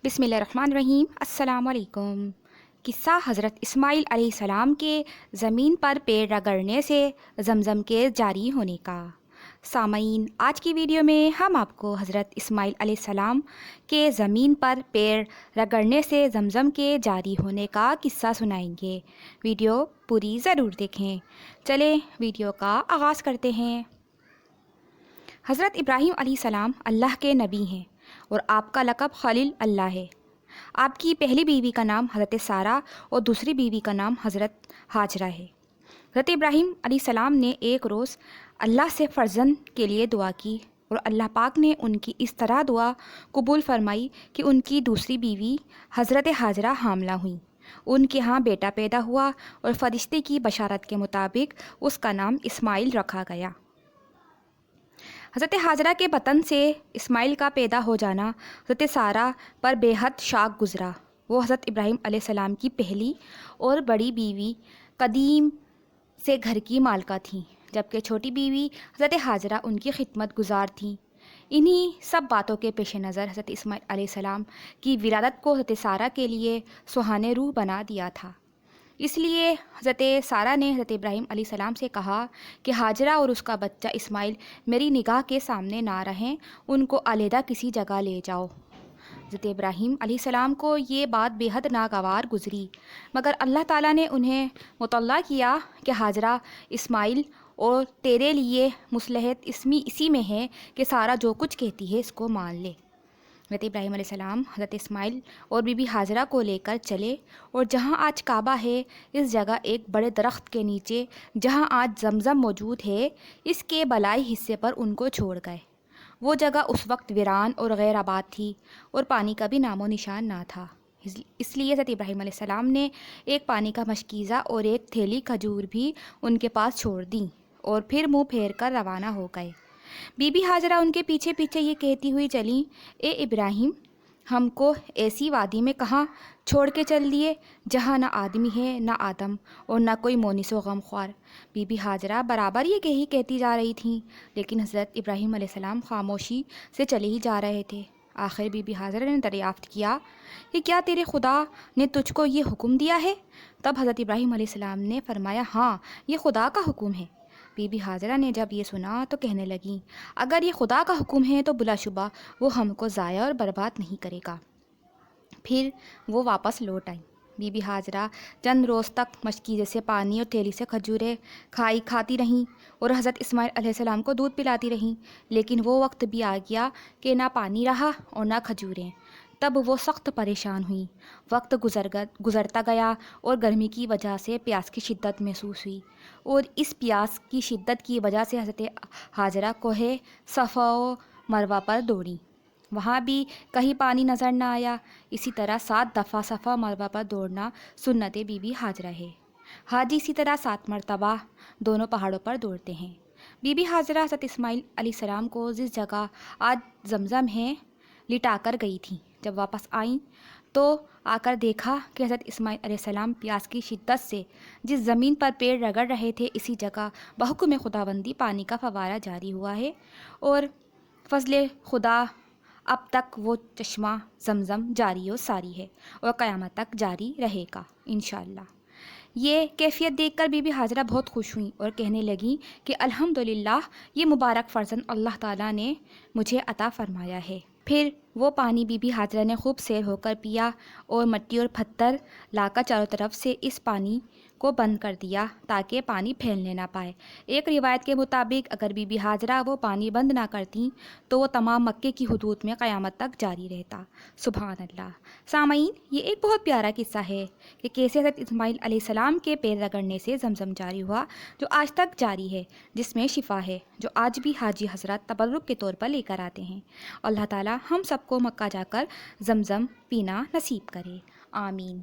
بسم اللہ الرحمن الرحیم۔ السلام علیکم۔ قصہ حضرت اسماعیل علیہ السلام کے زمین پر پیڑ رگڑنے سے زمزم کے جاری ہونے کا۔ سامعین، آج کی ویڈیو میں ہم آپ کو حضرت اسماعیل علیہ السلام کے زمین پر پیڑ رگڑنے سے زمزم کے جاری ہونے کا قصہ سنائیں گے۔ ویڈیو پوری ضرور دیکھیں۔ چلیں ویڈیو کا آغاز کرتے ہیں۔ حضرت ابراہیم علیہ السلام اللہ کے نبی ہیں اور آپ کا لقب خلیل اللہ ہے۔ آپ کی پہلی بیوی کا نام حضرت سارہ اور دوسری بیوی کا نام حضرت ہاجرہ ہے۔ حضرت ابراہیم علیہ السلام نے ایک روز اللہ سے فرزند کے لیے دعا کی اور اللہ پاک نے ان کی اس طرح دعا قبول فرمائی کہ ان کی دوسری بیوی حضرت ہاجرہ حاملہ ہوئیں۔ ان کے ہاں بیٹا پیدا ہوا اور فرشتے کی بشارت کے مطابق اس کا نام اسماعیل رکھا گیا۔ حضرت ہاجرہ کے بطن سے اسماعیل کا پیدا ہو جانا حضرت سارہ پر بے حد شاق گزرا۔ وہ حضرت ابراہیم علیہ السلام کی پہلی اور بڑی بیوی قدیم سے گھر کی مالکہ تھیں، جبکہ چھوٹی بیوی حضرت ہاجرہ ان کی خدمت گزار تھیں۔ انہی سب باتوں کے پیش نظر حضرت اسماعیل علیہ السلام کی ولادت کو حضرت سارہ کے لیے سہانے روح بنا دیا تھا۔ اس لیے حضرت سارہ نے حضرت ابراہیم علیہ السلام سے کہا کہ ہاجرہ اور اس کا بچہ اسماعیل میری نگاہ کے سامنے نہ رہیں، ان کو علیحدہ کسی جگہ لے جاؤ۔ حضرت ابراہیم علیہ السلام کو یہ بات بے حد ناگوار گزری، مگر اللہ تعالیٰ نے انہیں مطلع کیا کہ ہاجرہ، اسماعیل اور تیرے لیے مصلحت اسی میں ہے کہ سارہ جو کچھ کہتی ہے اس کو مان لے۔ حضرت ابراہیم علیہ السلام حضرت اسماعیل اور بی بی ہاجرہ کو لے کر چلے اور جہاں آج کعبہ ہے اس جگہ ایک بڑے درخت کے نیچے جہاں آج زمزم موجود ہے اس کے بالائی حصے پر ان کو چھوڑ گئے۔ وہ جگہ اس وقت ویران اور غیر آباد تھی اور پانی کا بھی نام و نشان نہ تھا۔ اس لیے حضرت ابراہیم علیہ السلام نے ایک پانی کا مشکیزہ اور ایک تھیلی کھجور بھی ان کے پاس چھوڑ دیں اور پھر منہ پھیر کر روانہ ہو گئے۔ بی بی ہاجرہ ان کے پیچھے پیچھے یہ کہتی ہوئی چلیں، اے ابراہیم، ہم کو ایسی وادی میں کہاں چھوڑ کے چل دیے جہاں نہ آدمی ہے نہ آدم اور نہ کوئی مونس و غم خوار۔ بی بی ہاجرہ برابر یہ کہتی جا رہی تھیں، لیکن حضرت ابراہیم علیہ السلام خاموشی سے چلے ہی جا رہے تھے۔ آخر بی بی ہاجرہ نے دریافت کیا کہ کیا تیرے خدا نے تجھ کو یہ حکم دیا ہے؟ تب حضرت ابراہیم علیہ السلام نے فرمایا، ہاں، یہ خدا کا حکم ہے۔ بی بی ہاجرہ نے جب یہ سنا تو کہنے لگیں، اگر یہ خدا کا حکم ہے تو بلا شبہ وہ ہم کو ضائع اور برباد نہیں کرے گا۔ پھر وہ واپس لوٹ آئیں۔ بی بی ہاجرہ چند روز تک مشکیزے سے پانی اور تھیلی سے کھجوریں کھاتی رہیں اور حضرت اسماعیل علیہ السلام کو دودھ پلاتی رہیں، لیکن وہ وقت بھی آ گیا کہ نہ پانی رہا اور نہ کھجوریں۔ تب وہ سخت پریشان ہوئیں۔ وقت گزرتا گیا اور گرمی کی وجہ سے پیاس کی شدت محسوس ہوئی اور اس پیاس کی شدت کی وجہ سے حضرت ہاجرہ کوہ صفا و مروہ پر دوڑیں۔ وہاں بھی کہیں پانی نظر نہ آیا۔ اسی طرح 7 دفعہ صفا مروہ پر دوڑنا سنت بی بی ہاجرہ ہے۔ حاجی اسی طرح 7 مرتبہ دونوں پہاڑوں پر دوڑتے ہیں۔ بی بی ہاجرہ حضرت اسماعیل علیہ السلام کو جس جگہ آج زمزم ہے لٹا کر گئی تھیں۔ جب واپس آئیں تو آ کر دیکھا کہ حضرت اسماعیل علیہ السلام پیاس کی شدت سے جس زمین پر پیڑ رگڑ رہے تھے اسی جگہ بحکم خداوندی پانی کا فوارہ جاری ہوا ہے اور فضل خدا اب تک وہ چشمہ زمزم جاری و ساری ہے اور قیامت تک جاری رہے گا انشاءاللہ۔ یہ کیفیت دیکھ کر بی بی ہاجرہ بہت خوش ہوئیں اور کہنے لگیں کہ الحمدللہ، یہ مبارک فرزند اللہ تعالیٰ نے مجھے عطا فرمایا ہے۔ پھر وہ پانی بی بی ہاجرہ نے خوب سیر ہو کر پیا اور مٹی اور پتھر لا کر چاروں طرف سے اس پانی کو بند کر دیا تاکہ پانی پھیلنے نہ پائے۔ ایک روایت کے مطابق اگر بی بی ہاجرہ وہ پانی بند نہ کرتیں تو وہ تمام مکے کی حدود میں قیامت تک جاری رہتا۔ سبحان اللہ۔ سامعین، یہ ایک بہت پیارا قصہ ہے کہ کیسے حضرت اسماعیل علیہ السلام کے پیر رگڑنے سے زمزم جاری ہوا، جو آج تک جاری ہے، جس میں شفا ہے، جو آج بھی حاجی حضرات تبرک کے طور پر لے کر آتے ہیں۔ اللہ تعالیٰ ہم سب کو مکہ جا کر زمزم پینا نصیب کرے، آمین۔